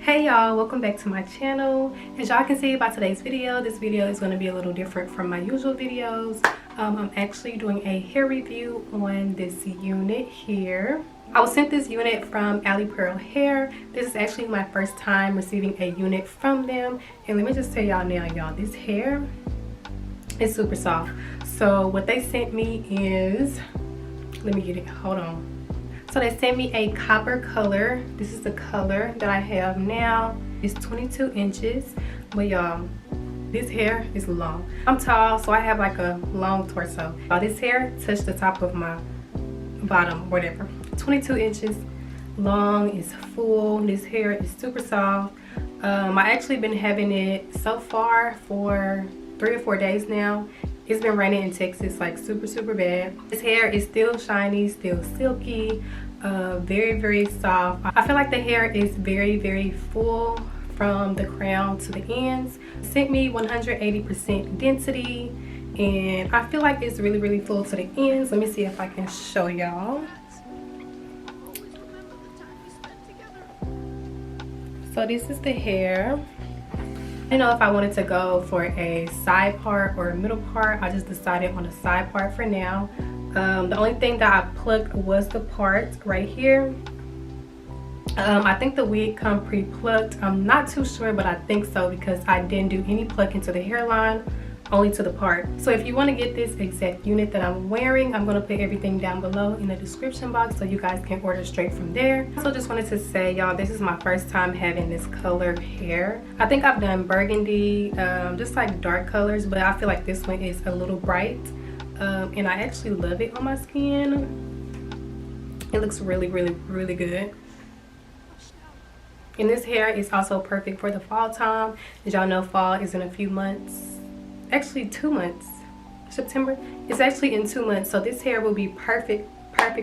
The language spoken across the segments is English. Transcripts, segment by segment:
Hey y'all, welcome back to my channel. As y'all can see by today's video, this video is going to be a little different from my usual videos. I'm actually doing a hair review on this unit here. I was sent this unit from Alipearl Hair. This is actually my first time receiving a unit from them, and let me just tell y'all now, y'all, this hair is super soft. So what they sent me is, let me get it, hold on. So they sent me a copper color. This is the color that I have now. It's 22 inches. But y'all, this hair is long. I'm tall, so I have like a long torso. This hair touched the top of my bottom, whatever. 22 inches long, it's full. This hair is super soft. I actually been having it so far for 3 or 4 days now. It's been raining in Texas like super bad. This hair is still shiny, still silky, very soft. I feel like the hair is very full from the crown to the ends. It sent me 180% density, and I feel like it's really full to the ends. Let me see if I can show y'all. So this is the hair. I didn't know if I wanted to go for a side part or a middle part. I just decided on a side part for now. The only thing that I plucked was the part right here. I think the wig come pre-plucked. I'm not too sure, but I think so because I didn't do any plucking to the hairline, only to the part. So if you want to get this exact unit that I'm wearing, I'm going to put everything down below in the description box so you guys can order straight from there. Also just wanted to say, y'all, this is my first time having this colored hair. I think I've done burgundy, just like dark colors, but I feel like this one is a little bright, and I actually love it on my skin. It looks really good. And this hair is also perfect for the fall time. As y'all know, fall is in a few months. Actually 2 months. September, it's actually in 2 months, so this hair will be perfect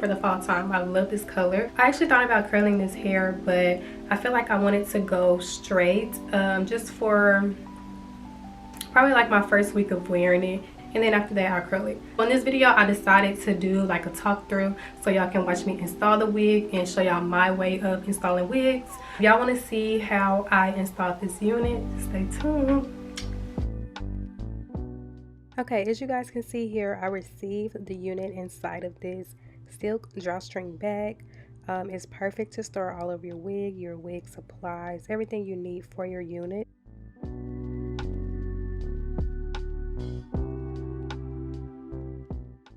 for the fall time. I love this color. I actually thought about curling this hair, but I feel like I wanted to go straight, just for probably like my first week of wearing it, and then after that I'll curl it. On this video I decided to do like a talk through so y'all can watch me install the wig and show y'all my way of installing wigs. If y'all want to see how I installed this unit, stay tuned. Okay, as you guys can see here, I received the unit inside of this silk drawstring bag. It's perfect to store all of your wig supplies, everything you need for your unit.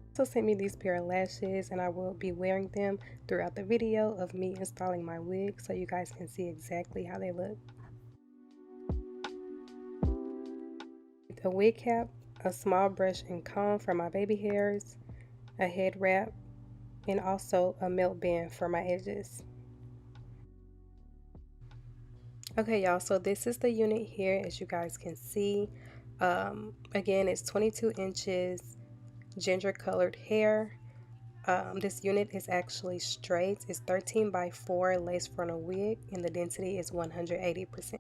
Also sent me these pair of lashes, and I will be wearing them throughout the video of me installing my wig so you guys can see exactly how they look. A wig cap, a small brush and comb for my baby hairs, a head wrap, and also a melt band for my edges. Okay y'all, so this is the unit here, as you guys can see. Again, it's 22 inches ginger colored hair. This unit is actually straight. It's 13 by 4 lace frontal wig, and the density is 180%.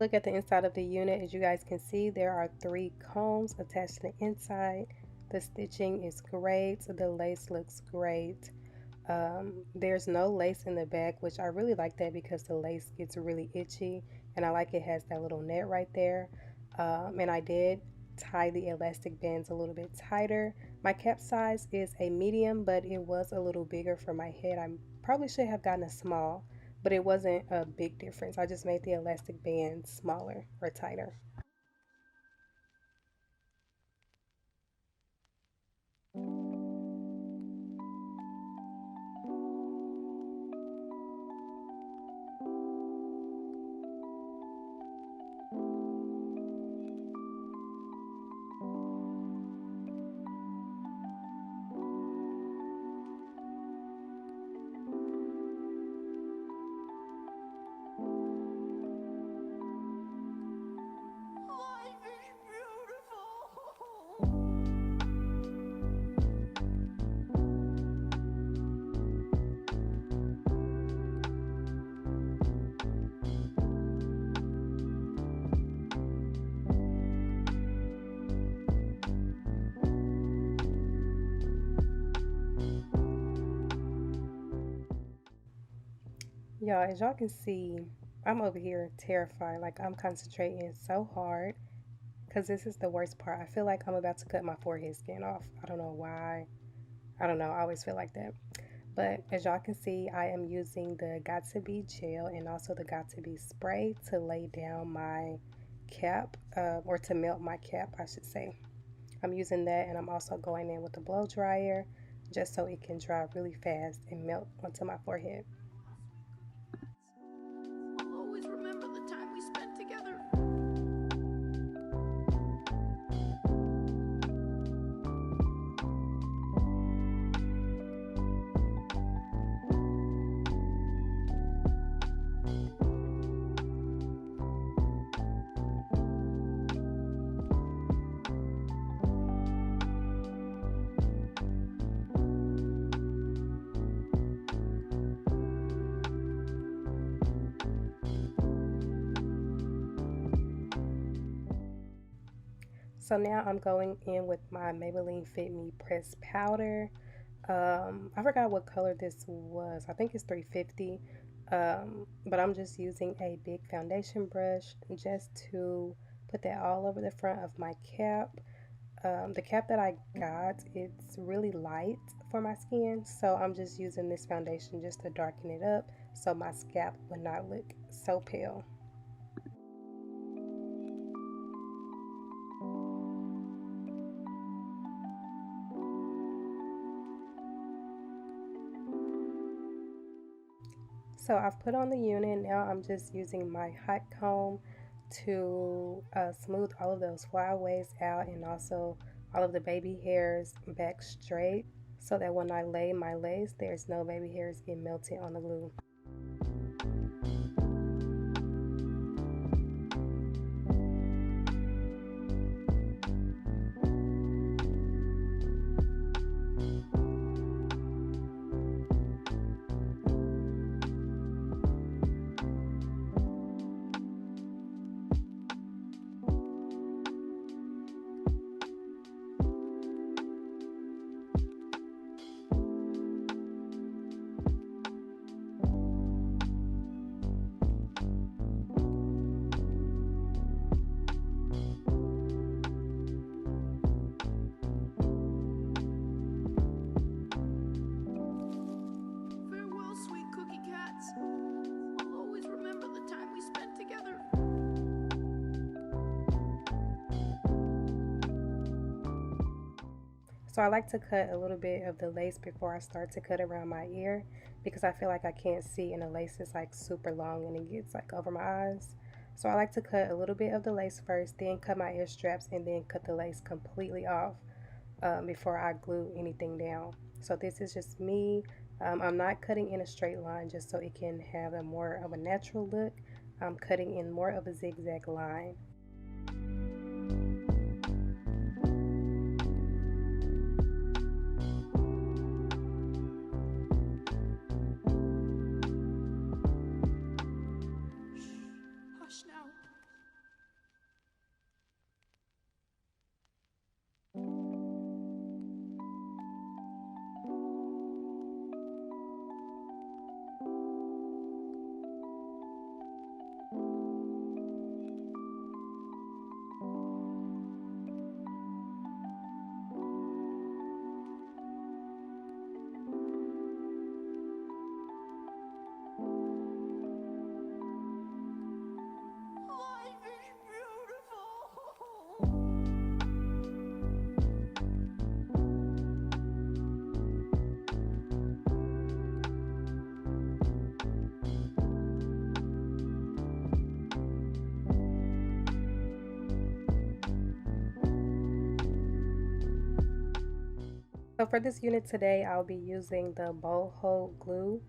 Look at the inside of the unit. As you guys can see, there are 3 combs attached to the inside. The stitching is great. The lace looks great. There's no lace in the back, which I really like that because the lace gets really itchy, and I like it has that little net right there. And I did tie the elastic bands a little bit tighter. My cap size is a medium, but it was a little bigger for my head. I probably should have gotten a small, but it wasn't a big difference. I just made the elastic band smaller or tighter. Y'all, as y'all can see, I'm over here terrified. Like, I'm concentrating so hard because this is the worst part. I feel like I'm about to cut my forehead skin off. I don't know why. I don't know. I always feel like that. But as y'all can see, I am using the Got To Be gel and also the Got To Be spray to lay down my cap, or to melt my cap, I should say. I'm using that, and I'm also going in with the blow dryer just so it can dry really fast and melt onto my forehead. I'll always remember the time we spent together. So now I'm going in with my Maybelline Fit Me pressed powder. I forgot what color this was. I think it's 350. But I'm just using a big foundation brush just to put that all over the front of my cap. The cap that I got, it's really light for my skin, so I'm just using this foundation just to darken it up so my scalp would not look so pale. So I've put on the unit. Now I'm just using my hot comb to smooth all of those flyaways out and also all of the baby hairs back straight so that when I lay my lace, there's no baby hairs get melted on the glue. Farewell, sweet cookie cats. I'll always remember the time we spent together. So I like to cut a little bit of the lace before I start to cut around my ear because I feel like I can't see and the lace is like super long and it gets like over my eyes. So I like to cut a little bit of the lace first, then cut my ear straps, and then cut the lace completely off before I glue anything down. So this is just me. I'm not cutting in a straight line just so it can have a more of a natural look. I'm cutting in more of a zigzag line. Hush now. Life is beautiful. So for this unit today, I'll be using the bowl hold glue.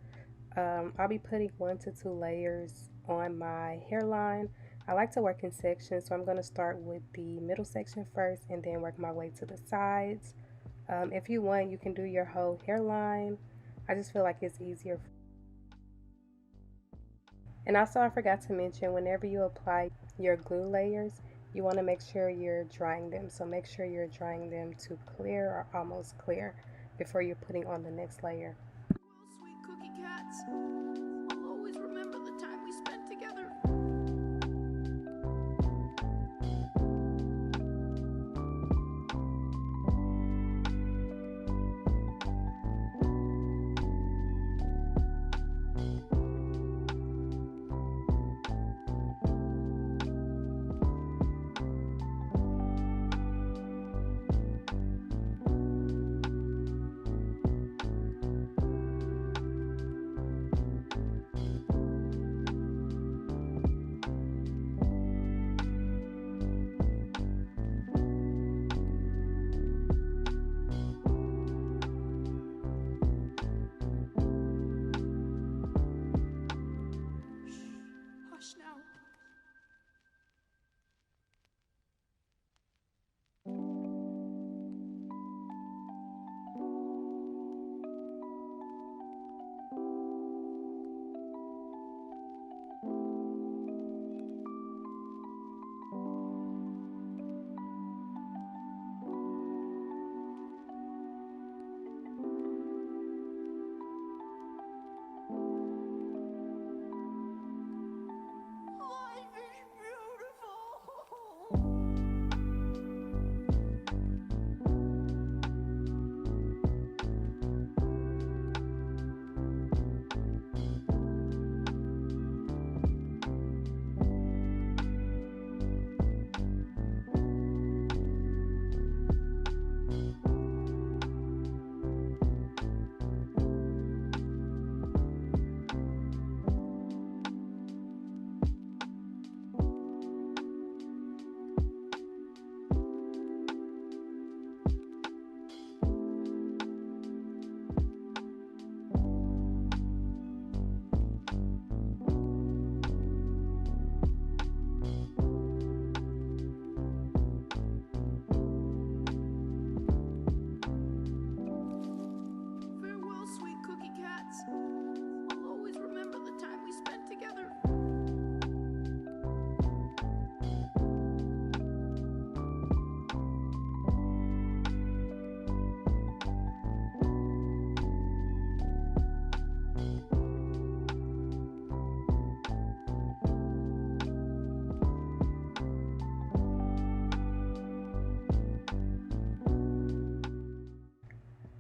I'll be putting 1 to 2 layers on my hairline. I like to work in sections, so I'm going to start with the middle section first and then work my way to the sides. If you want, you can do your whole hairline. I just feel like it's easier. And also, I forgot to mention, whenever you apply your glue layers, you want to make sure you're drying them. So make sure you're drying them to clear or almost clear before you're putting on the next layer. Farewell, sweet cookie cats. I'll always remember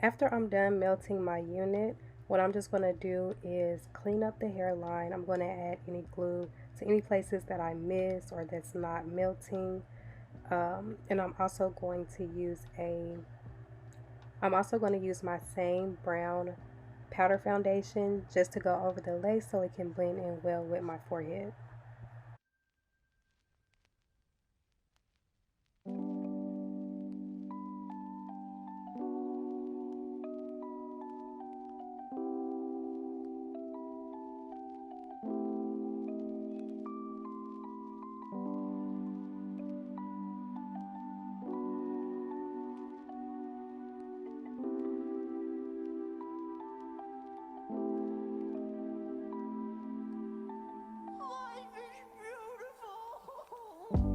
After I'm done melting my unit, what I'm just going to do is clean up the hairline. I'm going to add any glue to any places that I miss or that's not melting. And I'm also going to use my same brown powder foundation just to go over the lace so it can blend in well with my forehead. Life is beautiful.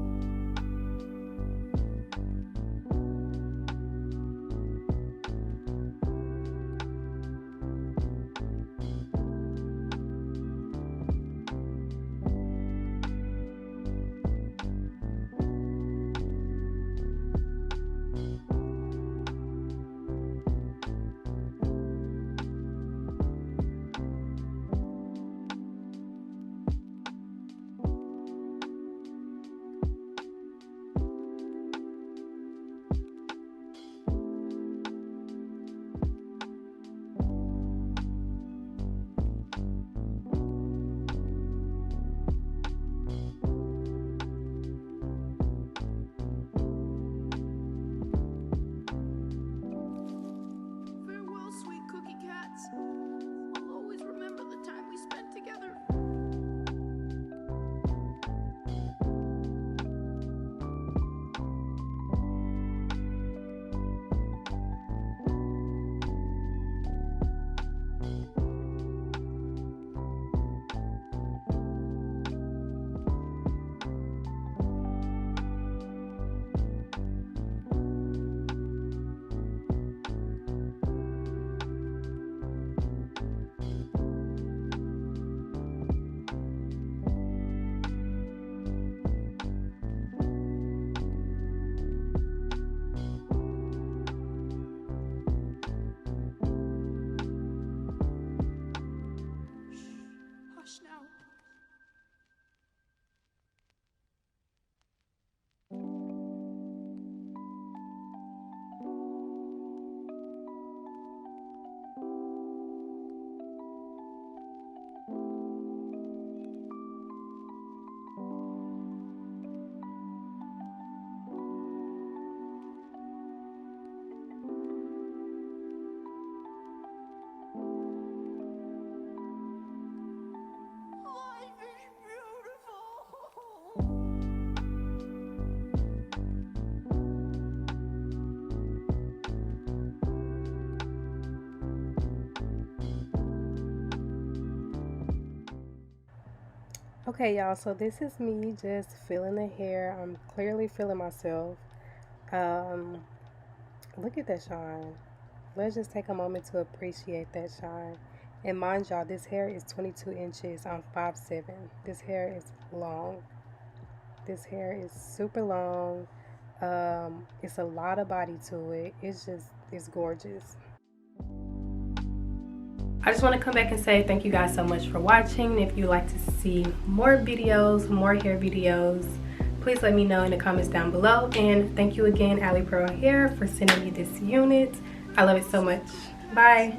Farewell, sweet cookie cats. I'll always remember the time we spent together. Hush now. Life is beautiful. Okay, y'all, so this is me just feeling the hair. I'm clearly feeling myself. Um, Look at that shine. Let's just take a moment to appreciate that shine. And mind y'all, this hair is 22 inches. I'm 5'7". This hair is long. This hair is super long. It's a lot of body to it. It's gorgeous. I just want to come back and say thank you guys so much for watching. If you'd like to see more videos, more hair videos, please let me know in the comments down below. And thank you again, Alipearl Hair, for sending me this unit. I love it so much. Bye.